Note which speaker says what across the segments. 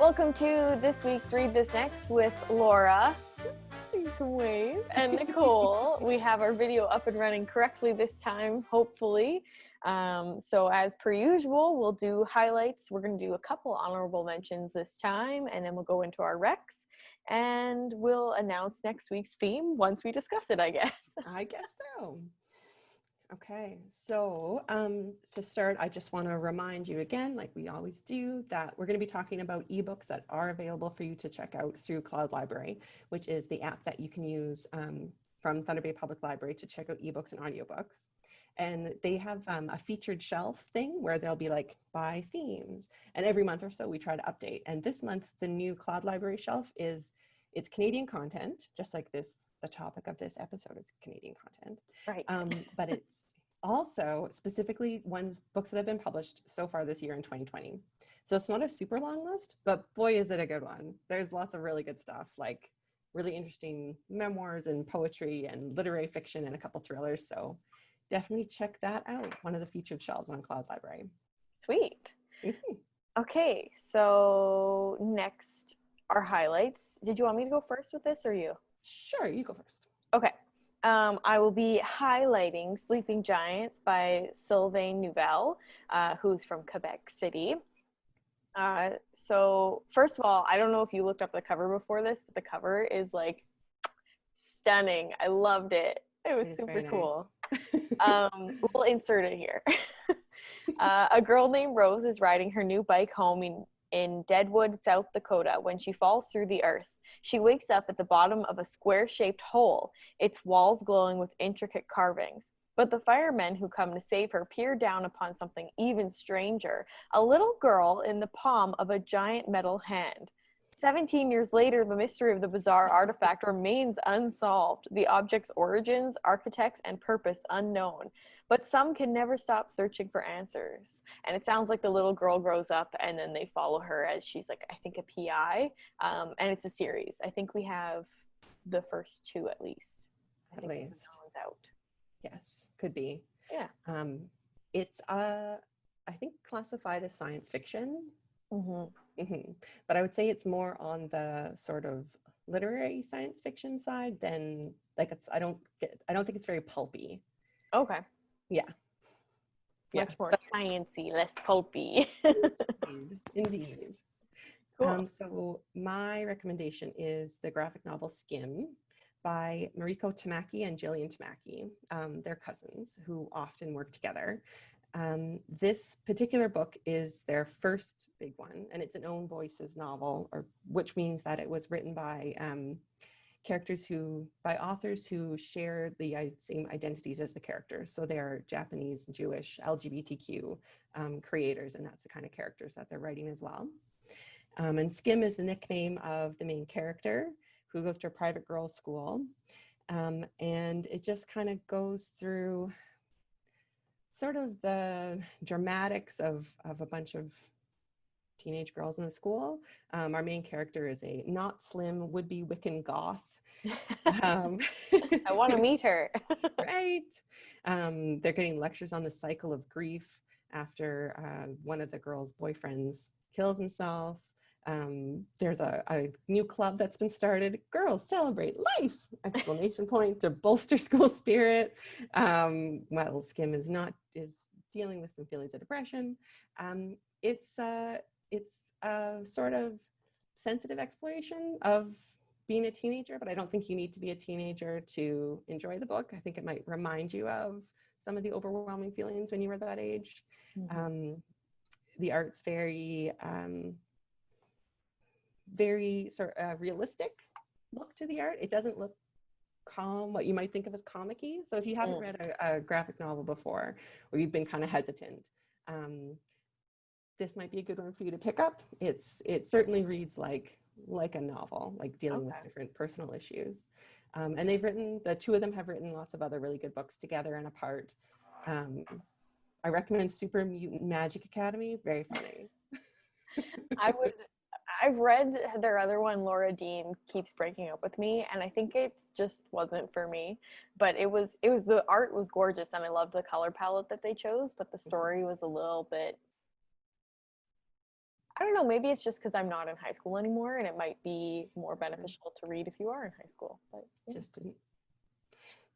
Speaker 1: Welcome to this week's Read This Next with Laura, you can wave, and Nicole. We have our video up and running correctly this time, hopefully. So as per usual, we'll do highlights. We're going to do a couple honorable mentions this time, and then we'll go into our recs, and we'll announce next week's theme once we discuss it, I guess.
Speaker 2: I guess so. Okay, so to start, I just want to remind you again, like we always do, that we're going to be talking about ebooks that are available for you to check out through Cloud Library, which is the app that you can use from Thunder Bay Public Library to check out ebooks and audiobooks. And they have a featured shelf thing where they'll be like, by themes. And every month or so, we try to update. And this month, the new Cloud Library shelf it's Canadian content, just like this. The topic of this episode is Canadian content.
Speaker 1: Right.
Speaker 2: But it's also specifically books that have been published so far this year in 2020. So it's not a super long list, but boy, is it a good one. There's lots of really good stuff, like really interesting memoirs and poetry and literary fiction and a couple thrillers. So definitely check that out. One of the featured shelves on Cloud Library.
Speaker 1: Sweet.
Speaker 2: Mm-hmm.
Speaker 1: Okay, so next, our highlights. Did you want me to go first with this or you?
Speaker 2: Sure, you go first.
Speaker 1: Okay. I will be highlighting Sleeping Giants by Sylvain Nouvelle, who's from Quebec City. So first of all, I don't know if you looked up the cover before this, but the cover is like stunning. I loved it. It was super cool. We'll insert it here. A girl named Rose is riding her new bike home in Deadwood, South Dakota, when she falls through the earth. She wakes up at the bottom of a square-shaped hole, its walls glowing with intricate carvings. But the firemen who come to save her peer down upon something even stranger, a little girl in the palm of a giant metal hand. 17 years later, the mystery of the bizarre artifact remains unsolved, the object's origins, architects, and purpose unknown. But some can never stop searching for answers. And it sounds like the little girl grows up and then they follow her as she's like, I think, a PI. And it's a series. I think we have the first two at least. I think that one's out.
Speaker 2: Yes, could be.
Speaker 1: Yeah.
Speaker 2: It's, I think, classified as science fiction.
Speaker 1: Mm-hmm.
Speaker 2: Mm-hmm. But I would say it's more on the sort of literary science fiction side than like I don't think it's very pulpy.
Speaker 1: Okay.
Speaker 2: Yeah.
Speaker 1: Much more sciencey, less pulpy.
Speaker 2: Indeed.
Speaker 1: Cool.
Speaker 2: So my recommendation is the graphic novel Skim by Mariko Tamaki and Jillian Tamaki. They're cousins who often work together. This particular book is their first big one, and it's an own voices novel, which means that it was written by authors who share the same identities as the characters. So they're Japanese, Jewish, LGBTQ creators, and that's the kind of characters that they're writing as well. And Skim is the nickname of the main character, who goes to a private girls' school. And it just kind of goes through sort of the dramatics of a bunch of teenage girls in the school. Our main character is a not slim would-be Wiccan goth.
Speaker 1: I want to meet her.
Speaker 2: Right. They're getting lectures on the cycle of grief after one of the girls' boyfriends kills himself. There's a new club that's been started, Girls Celebrate Life! Exclamation point, to bolster school spirit. While Skim is dealing with some feelings of depression. It's a sort of sensitive exploration of being a teenager, but I don't think you need to be a teenager to enjoy the book. I think it might remind you of some of the overwhelming feelings when you were that age. Mm-hmm. The art's very sort of realistic look to the art. It doesn't look calm, what you might think of as comic-y. So if you haven't read a graphic novel before, or you've been kind of hesitant, this might be a good one for you to pick up. It certainly reads like a novel, like dealing with different personal issues. And the two of them have written lots of other really good books together and apart. I recommend Super Mutant Magic Academy, very funny.
Speaker 1: I've read their other one, Laura Dean Keeps Breaking Up With Me, and I think it just wasn't for me. But the art was gorgeous, and I loved the color palette that they chose, but the story was a little bit I don't know, maybe it's just because I'm not in high school anymore and it might be more beneficial to read if you are in high school. But yeah.
Speaker 2: Just didn't.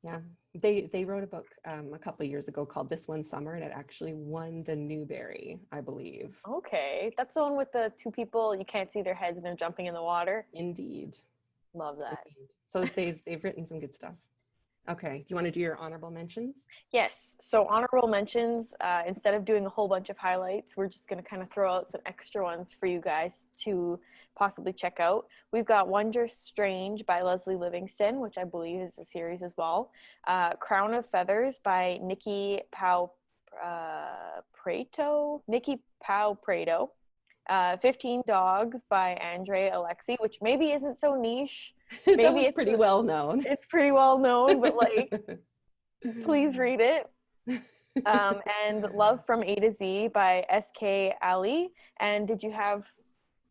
Speaker 2: Yeah, they wrote a book a couple of years ago called This One Summer, and it actually won the Newbery, I believe.
Speaker 1: Okay, that's the one with the two people, you can't see their heads and they're jumping in the water.
Speaker 2: Indeed.
Speaker 1: Love that.
Speaker 2: Indeed. So they've written some good stuff. Okay, do you want to do your honorable mentions?
Speaker 1: Yes, so honorable mentions, instead of doing a whole bunch of highlights, we're just going to kind of throw out some extra ones for you guys to possibly check out. We've got Wondrous Strange by Leslie Livingston, which I believe is a series as well. Crown of Feathers by Nikki Pau Prato. 15 Dogs by Andre Alexi, which maybe isn't so niche. Maybe
Speaker 2: it's pretty well known.
Speaker 1: It's pretty well known, but like, please read it. And Love from A to Z by S.K. Ali. And did you have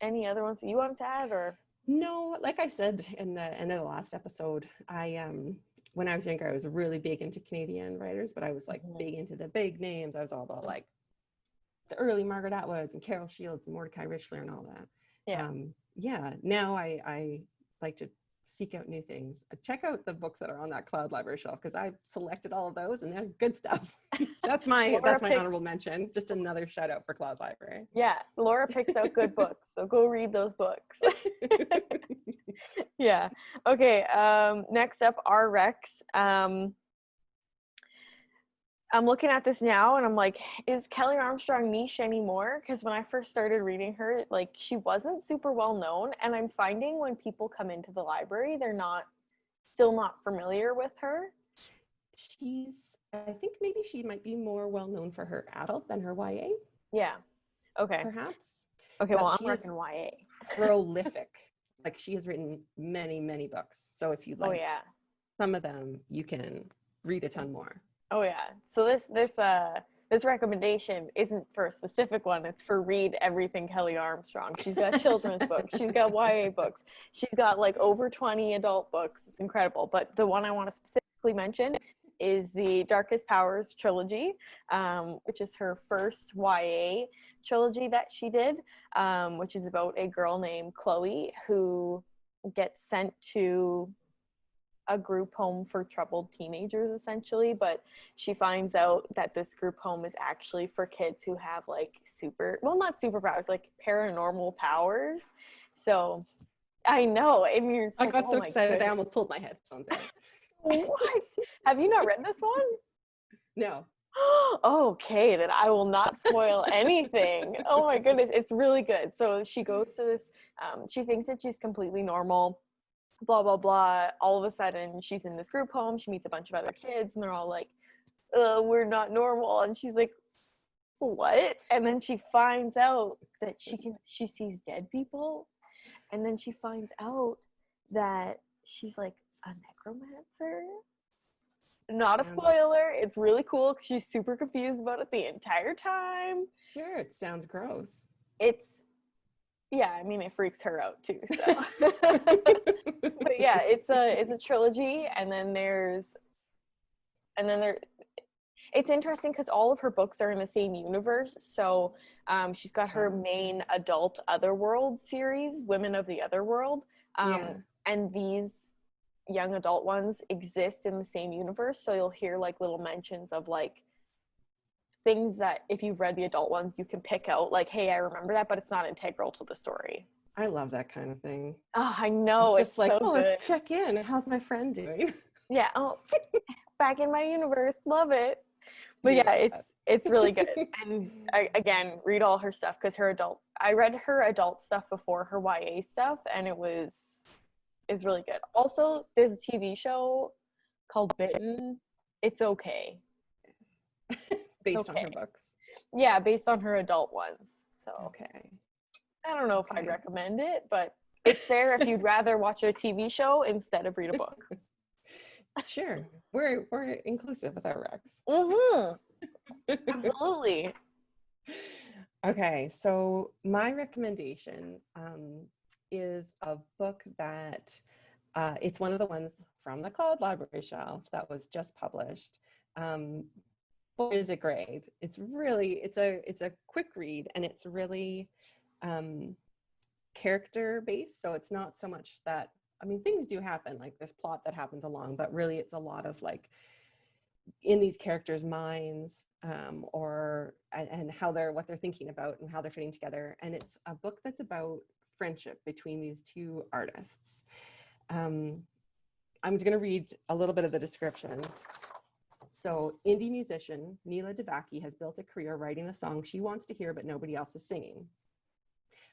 Speaker 1: any other ones that you wanted to add, or?
Speaker 2: No, like I said in the end of the last episode, when I was younger, I was really big into Canadian writers, but I was like big into the big names. I was all about like the early Margaret Atwoods and Carol Shields and Mordecai Richler and all that.
Speaker 1: Yeah.
Speaker 2: Now I like to seek out new things. Check out the books that are on that Cloud Library shelf, because I've selected all of those and they're good stuff. That's my honorable mention. Just another shout out for Cloud Library.
Speaker 1: Yeah, Laura picks out good books, so go read those books. Yeah. Okay. Next up, our Rex. I'm looking at this now and I'm like, is Kelly Armstrong niche anymore? Because when I first started reading her, like, she wasn't super well known. And I'm finding when people come into the library, they're still not familiar with her.
Speaker 2: I think maybe she might be more well known for her adult than her YA.
Speaker 1: Yeah. Okay.
Speaker 2: Perhaps.
Speaker 1: Okay, well, I'm working YA.
Speaker 2: Prolific. Like, she has written many, many books. So if you like some of them, you can read a ton more.
Speaker 1: Oh yeah. So this recommendation isn't for a specific one. It's for read everything Kelly Armstrong. She's got children's books. She's got YA books. She's got like over 20 adult books. It's incredible. But the one I want to specifically mention is the Darkest Powers trilogy, which is her first YA trilogy that she did, which is about a girl named Chloe who gets sent to a group home for troubled teenagers, essentially, but she finds out that this group home is actually for kids who have like not superpowers, like paranormal powers. So I know, and you're just
Speaker 2: I got so excited
Speaker 1: goodness.
Speaker 2: I almost pulled my headphones out.
Speaker 1: What? Have you not read this one?
Speaker 2: No.
Speaker 1: Okay, then I will not spoil anything. Oh my goodness, it's really good. So she goes to this, she thinks that she's completely normal, blah blah blah. All of a sudden she's in this group home, she meets a bunch of other kids and they're all like, we're not normal, and she's like, what? And then she finds out that she sees dead people, and then she finds out that she's like a necromancer. Not a spoiler, it's really cool because she's super confused about it the entire time.
Speaker 2: Sure, it sounds gross.
Speaker 1: Yeah, I mean, it freaks her out too. So, but yeah, it's a trilogy, and then it's interesting because all of her books are in the same universe. So, she's got her main adult Otherworld series, Women of the Otherworld, and these young adult ones exist in the same universe. So you'll hear like little mentions of like things that if you've read the adult ones, you can pick out like, hey, I remember that, but it's not integral to the story.
Speaker 2: I love that kind of thing.
Speaker 1: Oh, I know.
Speaker 2: It's just like,
Speaker 1: so good.
Speaker 2: Let's check in. How's my friend doing?
Speaker 1: Yeah. Oh, back in my universe. Love it. But yeah, it's really good. And again, read all her stuff because I read her adult stuff before her YA stuff, and is really good. Also, there's a TV show called Bitten. It's okay.
Speaker 2: Based on her books.
Speaker 1: Yeah, based on her adult ones. So
Speaker 2: okay.
Speaker 1: I don't know if I'd recommend it, but it's there if you'd rather watch a TV show instead of read a book.
Speaker 2: Sure. We're inclusive with our Rex.
Speaker 1: Mm-hmm. Absolutely.
Speaker 2: Okay, so my recommendation is a book that it's one of the ones from the Cloud Library shelf that was just published. Boy, is it great. It's a quick read, and it's really character based. So it's not so much that, I mean, things do happen, like there's plot that happens along, but really it's a lot of like in these characters' minds, and how what they're thinking about and how they're fitting together. And it's a book that's about friendship between these two artists. I'm going to read a little bit of the description. So, indie musician Neela Devaki has built a career writing the songs she wants to hear, but nobody else is singing.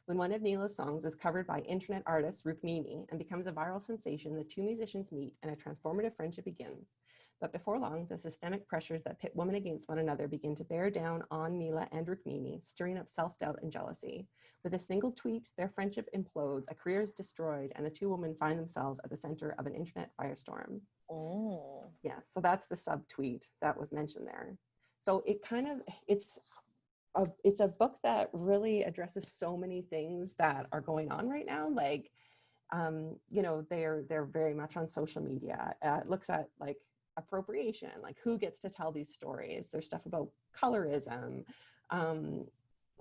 Speaker 2: When one of Neela's songs is covered by internet artist Rukmini and becomes a viral sensation, the two musicians meet and a transformative friendship begins. But before long, the systemic pressures that pit women against one another begin to bear down on Neela and Rukmini, stirring up self-doubt and jealousy. With a single tweet, their friendship implodes, a career is destroyed, and the two women find themselves at the center of an internet firestorm. Oh. Yeah, so that's the subtweet that was mentioned there. So it kind of, it's a book that really addresses so many things that are going on right now. Like, you know, they're very much on social media. It looks at like appropriation, like who gets to tell these stories. There's stuff about colorism.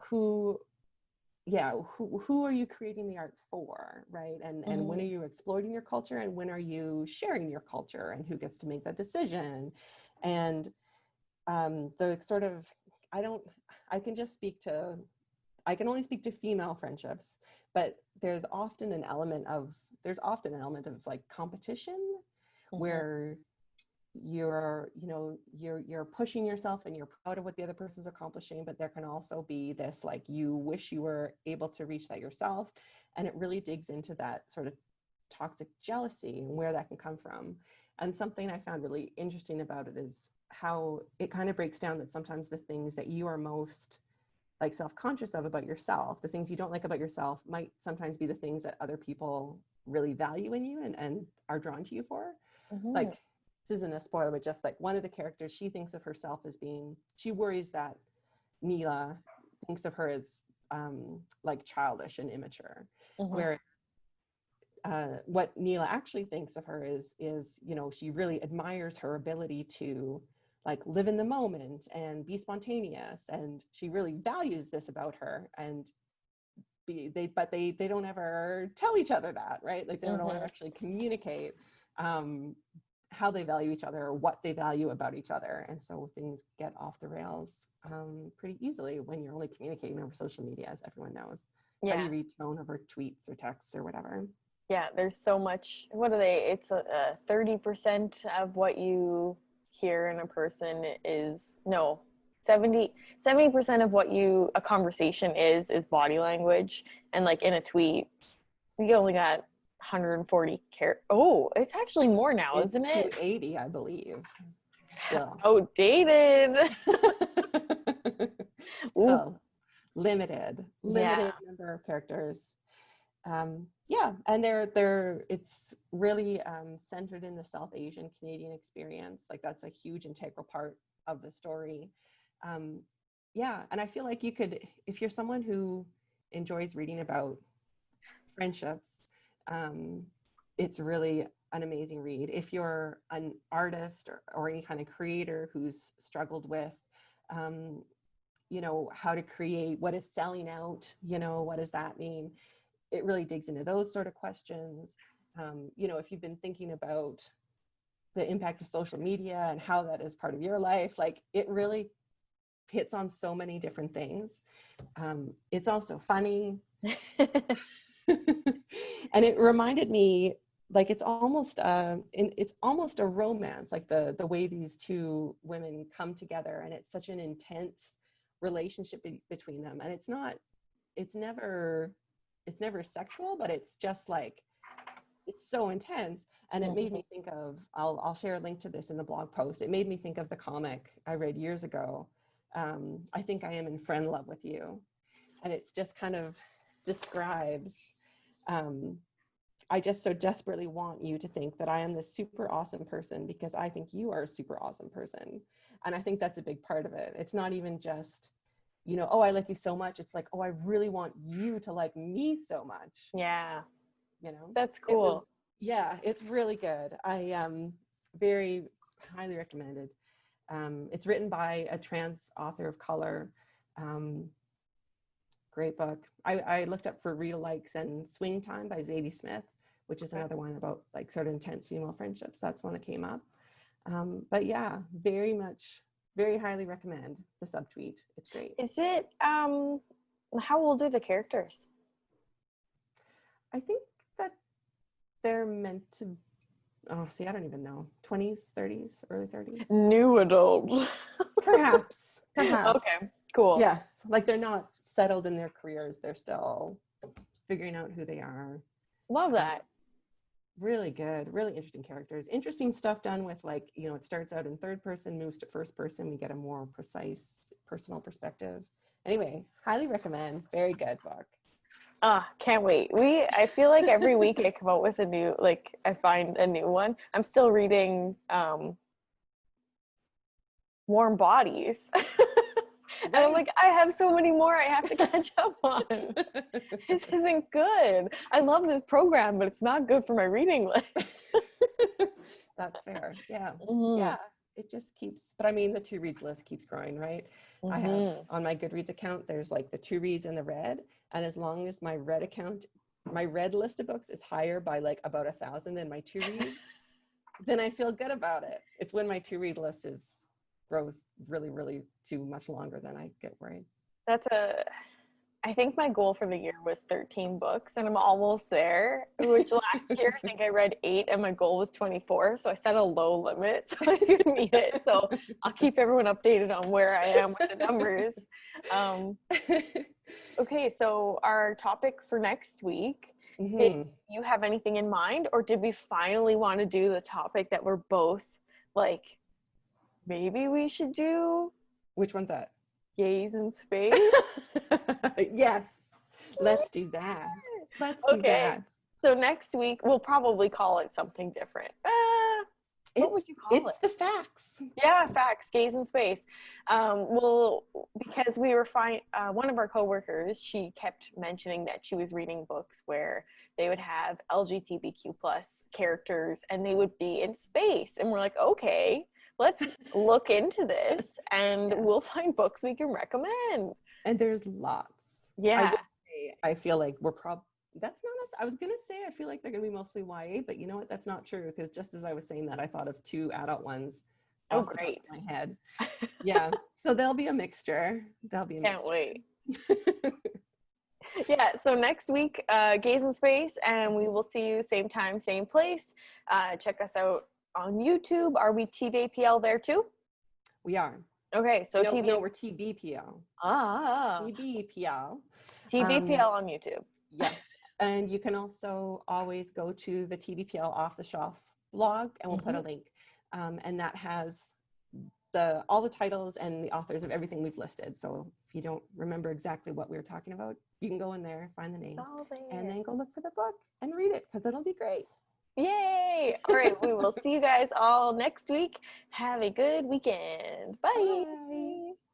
Speaker 2: Who are you creating the art for, right? And when are you exploiting your culture, and when are you sharing your culture, and who gets to make that decision? And the sort of, I can only speak to female friendships, but there's often an element of like competition, where you're pushing yourself and you're proud of what the other person's accomplishing, but there can also be this, like, you wish you were able to reach that yourself. And it really digs into that sort of toxic jealousy and where that can come from. And something I found really interesting about it is how it kind of breaks down that sometimes the things that you are most like self-conscious of about yourself, the things you don't like about yourself, might sometimes be the things that other people really value in you and are drawn to you for. Like, this isn't a spoiler, but just like one of the characters, she thinks of herself as being, she worries that Neela thinks of her as like childish and immature, where what Neela actually thinks of her is, you know, she really admires her ability to like live in the moment and be spontaneous, and she really values this about her. And they don't ever tell each other that, right? Like they don't ever actually communicate how they value each other or what they value about each other. And so things get off the rails pretty easily when you're only communicating over social media, as everyone knows. Yeah. How do you read tone over tweets or texts or whatever?
Speaker 1: Yeah, there's so much. What are they? It's a 30% of what you hear in a person is 70% of what a conversation is body language. And like in a tweet, you only got 140 it's actually more now, isn't it?
Speaker 2: 280, I believe. Still.
Speaker 1: Outdated.
Speaker 2: Still limited number of characters. And it's really centered in the South Asian Canadian experience. Like that's a huge integral part of the story. And I feel like you could, if you're someone who enjoys reading about friendships, it's really an amazing read. If you're an artist or any kind of creator who's struggled with, you know, how to create, what is selling out, you know, what does that mean? It really digs into those sort of questions. You know, if you've been thinking about the impact of social media and how that is part of your life, like it really hits on so many different things. It's also funny. And it reminded me, like, it's almost a romance, like the way these two women come together, and it's such an intense relationship between them. And it's never sexual, but it's just like, it's so intense. And it made me think of, I'll share a link to this in the blog post. It made me think of the comic I read years ago. I Think I Am in Friend Love with You. And it's just kind of describes, I just so desperately want you to think that I am this super awesome person because I think you are a super awesome person. And I think that's a big part of it. It's not even just, you know, oh, I like you so much. It's like, oh, I really want you to like me so much.
Speaker 1: Yeah.
Speaker 2: You know,
Speaker 1: that's cool.
Speaker 2: It's really good. I very highly recommended. It's written by a trans author of color. Great book. I looked up for Read Alikes and Swing Time by Zadie Smith, which is another one about like sort of intense female friendships. That's one that came up. But yeah, very highly recommend the subtweet. It's great.
Speaker 1: Is it, how old are the characters?
Speaker 2: I think that they're meant to, oh, see, I don't even know. 20s, 30s, early 30s?
Speaker 1: New adult.
Speaker 2: Perhaps.
Speaker 1: Okay, cool.
Speaker 2: Yes, like they're not settled in their careers. They're still figuring out who they are.
Speaker 1: Love that.
Speaker 2: Really good, really interesting characters. Interesting stuff done with, like, you know, it starts out in third person, moves to first person. We get a more precise personal perspective. Anyway, highly recommend. Very good book.
Speaker 1: Can't wait. I feel like every week I come out with a new, like, I find a new one. I'm still reading Warm Bodies. And I'm like, I have so many more I have to catch up on. This isn't good. I love this program, but it's not good for my reading list.
Speaker 2: That's fair. Yeah.
Speaker 1: Mm-hmm.
Speaker 2: Yeah. It just keeps, but I mean, the to reads list keeps growing, right?
Speaker 1: Mm-hmm.
Speaker 2: I have on my Goodreads account, there's like the to reads and the read. And as long as my read account, my read list of books is higher by like about 1,000 than my to read, then I feel good about it. It's when my to read list grows really too much longer than I get worried.
Speaker 1: I think my goal for the year was 13 books, and I'm almost there, which last year I think I read 8 and my goal was 24. So I set a low limit so I could meet it. So I'll keep everyone updated on where I am with the numbers. Okay, so our topic for next week, did you have anything in mind, or did we finally want to do the topic that we're both like, maybe we should do?
Speaker 2: Which one's that?
Speaker 1: Gaze in Space?
Speaker 2: Yes, let's do that. Let's do that.
Speaker 1: So next week we'll probably call it something different. What would you call it?
Speaker 2: It's the facts.
Speaker 1: Yeah, facts. Gaze in Space. Well, because we were one of our coworkers, she kept mentioning that she was reading books where they would have LGBTQ plus characters and they would be in space, and we're like, okay, let's look into this, and we'll find books we can recommend.
Speaker 2: And there's lots.
Speaker 1: Yeah.
Speaker 2: I feel like that's not us. I was going to say, I feel like they're going to be mostly YA, but you know what? That's not true, because just as I was saying that, I thought of 2 adult ones.
Speaker 1: Oh, great.
Speaker 2: In my head. Yeah. So there'll be a mixture.
Speaker 1: Can't wait. Yeah. So next week, Gaze in Space, and we will see you same time, same place. Check us out on YouTube. Are we TBPL there too?
Speaker 2: We are.
Speaker 1: Okay, so
Speaker 2: no, we're TBPL. TBPL.
Speaker 1: TBPL on YouTube.
Speaker 2: Yes. And you can also always go to the TBPL Off the Shelf blog, and we'll put a link. And that has all the titles and the authors of everything we've listed. So if you don't remember exactly what we were talking about, you can go in there, find the name, and then go look for the book and read it, because it'll be great.
Speaker 1: Yay! All right, we will see you guys all next week. Have a good weekend. Bye.
Speaker 2: Bye.